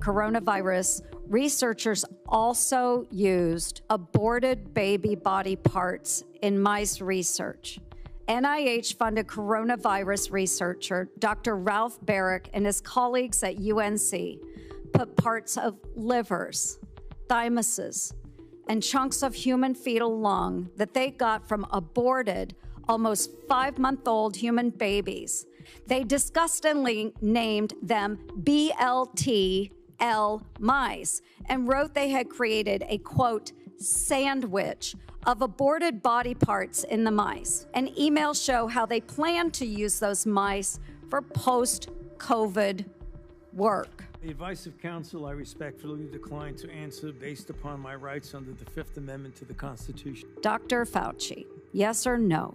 coronavirus, researchers also used aborted baby body parts in mice research. NIH-funded coronavirus researcher Dr. Ralph Barrick and his colleagues at UNC put parts of livers, thymuses, and chunks of human fetal lung that they got from aborted, almost 5-month-old human babies. They disgustingly named them BLT-L mice and wrote they had created a, quote, sandwich of aborted body parts in the mice. And emails show how they plan to use those mice for post-COVID work. The advice of counsel, I respectfully decline to answer based upon my rights under the Fifth Amendment to the Constitution. Dr. Fauci, yes or no?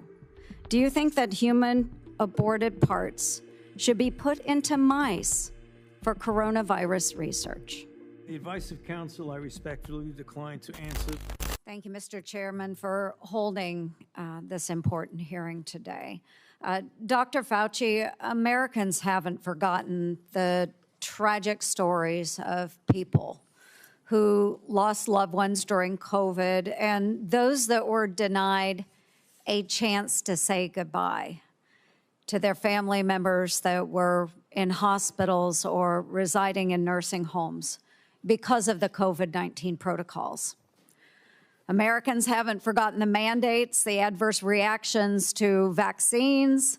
Do you think that human aborted parts should be put into mice for coronavirus research? The advice of counsel, I respectfully decline to answer. Thank you, Mr. Chairman, for holding this important hearing today. Dr. Fauci, Americans haven't forgotten the tragic stories of people who lost loved ones during COVID and those that were denied a chance to say goodbye to their family members that were in hospitals or residing in nursing homes because of the COVID-19 protocols. Americans haven't forgotten the mandates, the adverse reactions to vaccines,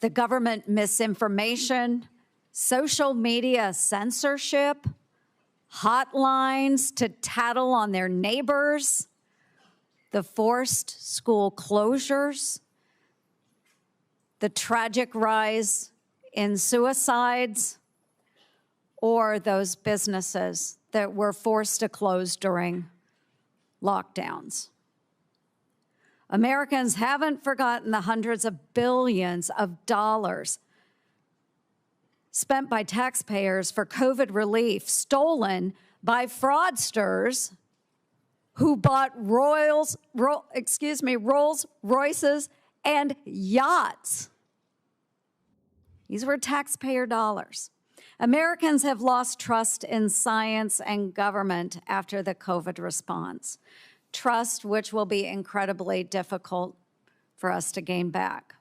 the government misinformation, social media censorship, hotlines to tattle on their neighbors, the forced school closures, the tragic rise in suicides, or those businesses that were forced to close during lockdowns. Americans haven't forgotten the hundreds of billions of dollars spent by taxpayers for COVID relief, stolen by fraudsters who bought Rolls Royces and yachts. These were taxpayer dollars. Americans have lost trust in science and government after the COVID response, trust which will be incredibly difficult for us to gain back.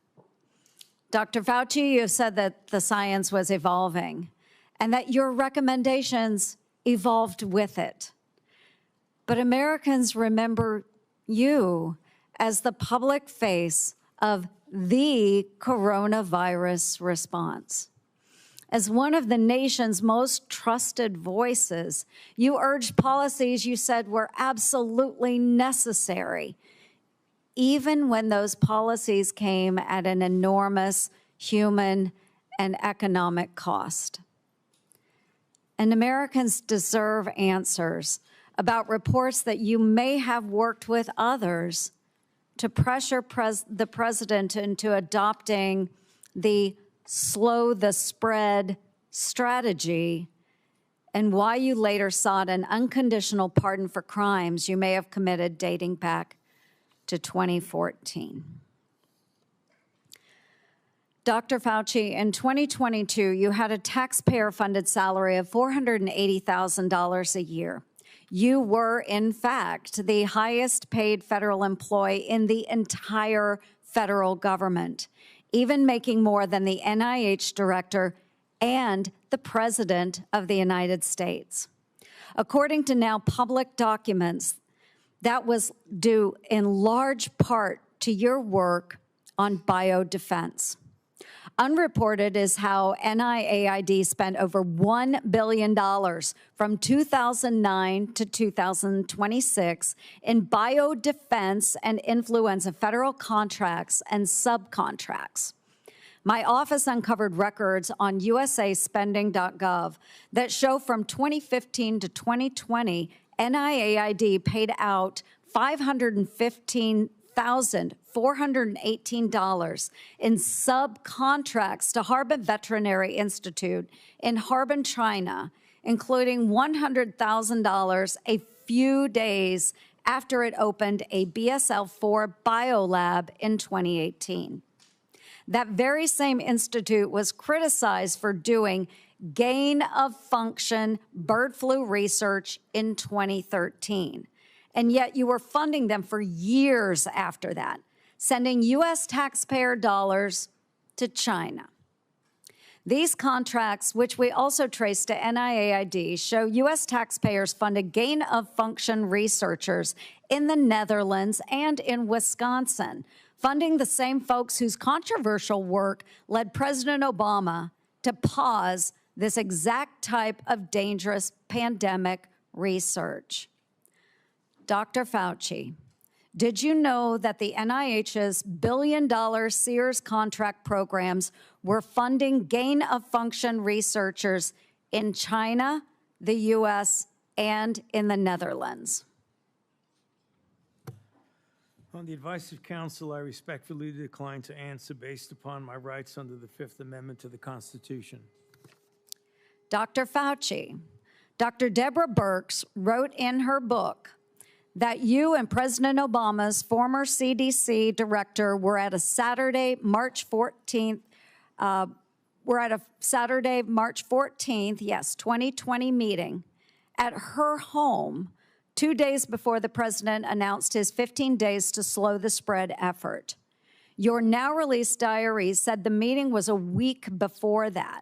Dr. Fauci, you said that the science was evolving and that your recommendations evolved with it. But Americans remember you as the public face of the coronavirus response. As one of the nation's most trusted voices, you urged policies you said were absolutely necessary, even when those policies came at an enormous human and economic cost. And Americans deserve answers about reports that you may have worked with others to pressure the president into adopting the slow the spread strategy, and why you later sought an unconditional pardon for crimes you may have committed dating back to 2014. Dr. Fauci, in 2022, you had a taxpayer-funded salary of $480,000 a year. You were, in fact, the highest paid federal employee in the entire federal government, even making more than the NIH director and the President of the United States. According to now public documents, that was due in large part to your work on biodefense. Unreported is how NIAID spent over $1 billion from 2009 to 2026 in biodefense and influenza federal contracts and subcontracts. My office uncovered records on usaspending.gov that show from 2015 to 2020, NIAID paid out $515,418 in subcontracts to Harbin Veterinary Institute in Harbin, China, including $100,000 a few days after it opened a BSL-4 biolab in 2018. That very same institute was criticized for doing gain-of-function bird flu research in 2013. And yet you were funding them for years after that, sending U.S. taxpayer dollars to China. These contracts, which we also trace to NIAID, show U.S. taxpayers funded gain-of-function researchers in the Netherlands and in Wisconsin, funding the same folks whose controversial work led President Obama to pause this exact type of dangerous pandemic research. Dr. Fauci, did you know that the NIH's billion-dollar Sears contract programs were funding gain-of-function researchers in China, the U.S., and in the Netherlands? On the advice of counsel, I respectfully decline to answer based upon my rights under the Fifth Amendment to the Constitution. Dr. Fauci, Dr. Deborah Birx wrote in her book that you and President Obama's former CDC director were at a Saturday, March 14th, 2020 meeting at her home 2 days before the president announced his 15 days to slow the spread effort. Your now-released diary said the meeting was a week before that.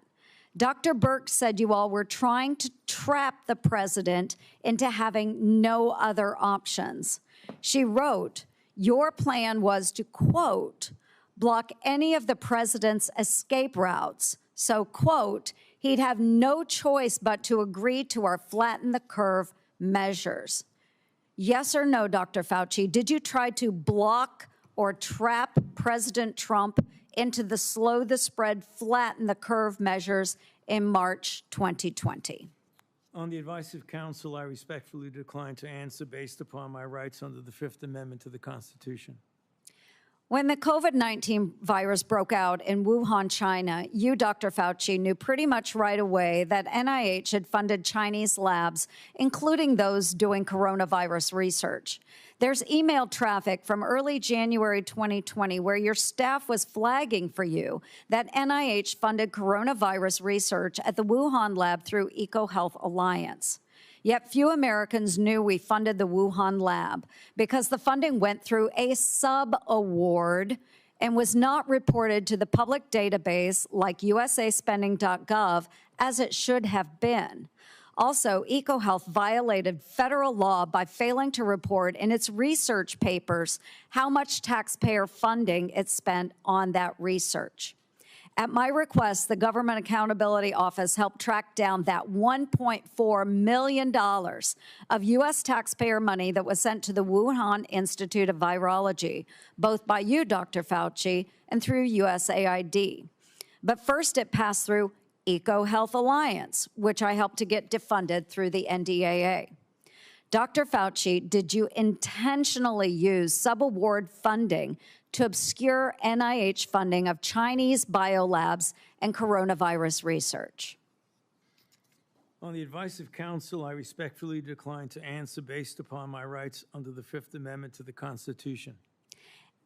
Dr. Birx said you all were trying to trap the president into having no other options. She wrote, your plan was to, quote, block any of the president's escape routes. So, quote, he'd have no choice but to agree to our flatten the curve measures. Yes or no, Dr. Fauci, did you try to block or trap President Trump into the slow the spread, flatten the curve measures in March 2020? On the advice of counsel, I respectfully decline to answer based upon my rights under the Fifth Amendment to the Constitution. When the COVID-19 virus broke out in Wuhan, China, you, Dr. Fauci, knew pretty much right away that NIH had funded Chinese labs, including those doing coronavirus research. There's email traffic from early January 2020 where your staff was flagging for you that NIH funded coronavirus research at the Wuhan lab through EcoHealth Alliance. Yet few Americans knew we funded the Wuhan lab because the funding went through a sub-award and was not reported to the public database like usaspending.gov as it should have been. Also, EcoHealth violated federal law by failing to report in its research papers how much taxpayer funding it spent on that research. At my request, the Government Accountability Office helped track down that $1.4 million of U.S. taxpayer money that was sent to the Wuhan Institute of Virology, both by you, Dr. Fauci, and through USAID. But first, it passed through EcoHealth Alliance, which I helped to get defunded through the NDAA. Dr. Fauci, did you intentionally use subaward funding to obscure NIH funding of Chinese biolabs and coronavirus research? On the advice of counsel, I respectfully decline to answer based upon my rights under the Fifth Amendment to the Constitution.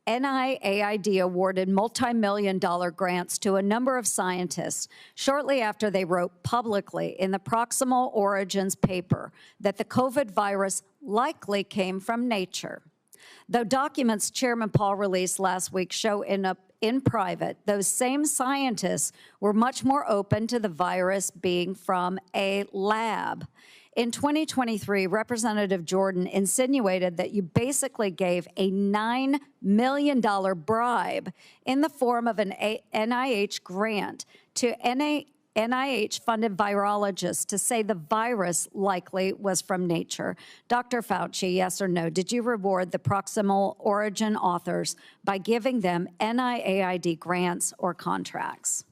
NIAID awarded multi-million-dollar grants to a number of scientists shortly after they wrote publicly in the Proximal Origins paper that the COVID virus likely came from nature. Though documents Chairman Paul released last week show in private, those same scientists were much more open to the virus being from a lab. In 2023, Representative Jordan insinuated that you basically gave a $9 million bribe in the form of an NIH grant to NIH-funded virologists to say the virus likely was from nature. Dr. Fauci, yes or no, did you reward the Proximal Origin authors by giving them NIAID grants or contracts?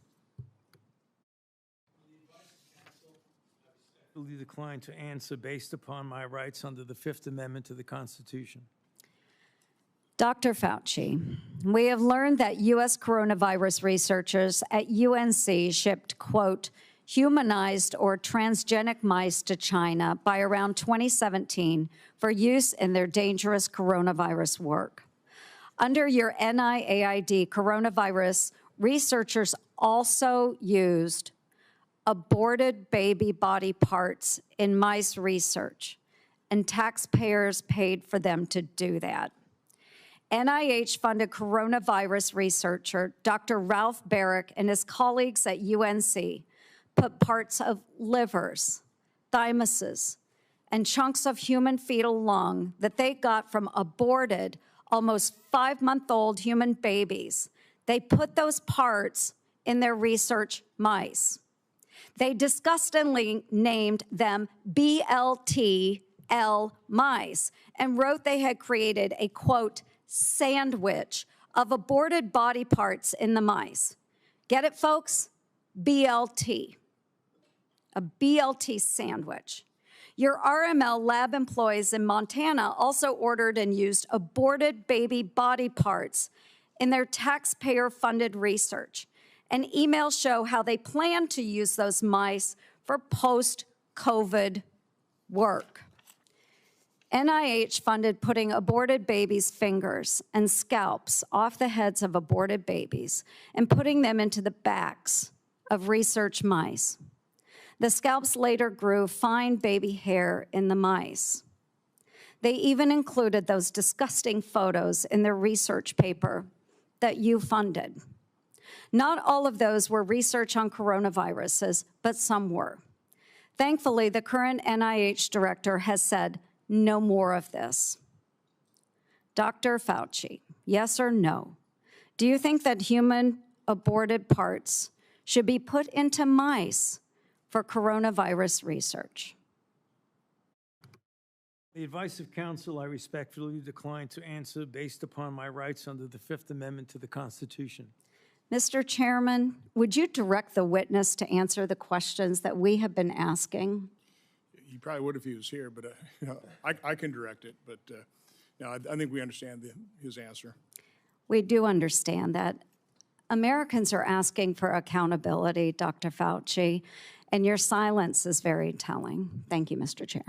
I respectfully decline to answer based upon my rights under the Fifth Amendment to the Constitution. Dr. Fauci, we have learned that U.S. coronavirus researchers at UNC shipped, quote, humanized or transgenic mice to China by around 2017 for use in their dangerous coronavirus work. Under your NIAID coronavirus, researchers also used aborted baby body parts in mice research, and taxpayers paid for them to do that. NIH-funded coronavirus researcher Dr. Ralph Barrick and his colleagues at UNC put parts of livers, thymuses, and chunks of human fetal lung that they got from aborted, almost 5-month-old human babies. They put those parts in their research mice. They disgustingly named them BLTL mice and wrote they had created a, quote, sandwich of aborted body parts in the mice. Get it, folks? BLT. A BLT sandwich. Your RML lab employees in Montana also ordered and used aborted baby body parts in their taxpayer-funded research. And emails show how they plan to use those mice for post-COVID work. NIH funded putting aborted babies' fingers and scalps off the heads of aborted babies and putting them into the backs of research mice. The scalps later grew fine baby hair in the mice. They even included those disgusting photos in their research paper that you funded. Not all of those were research on coronaviruses, but some were. Thankfully, the current NIH director has said, no more of this. Dr. Fauci, yes or no? Do you think that human aborted parts should be put into mice for coronavirus research? The advice of counsel, I respectfully decline to answer based upon my rights under the Fifth Amendment to the Constitution. Mr. Chairman, would you direct the witness to answer the questions that we have been asking? He probably would if he was here, but I can direct it. But no, I think we understand his answer. We do understand that. Americans are asking for accountability, Dr. Fauci, and your silence is very telling. Thank you, Mr. Chair.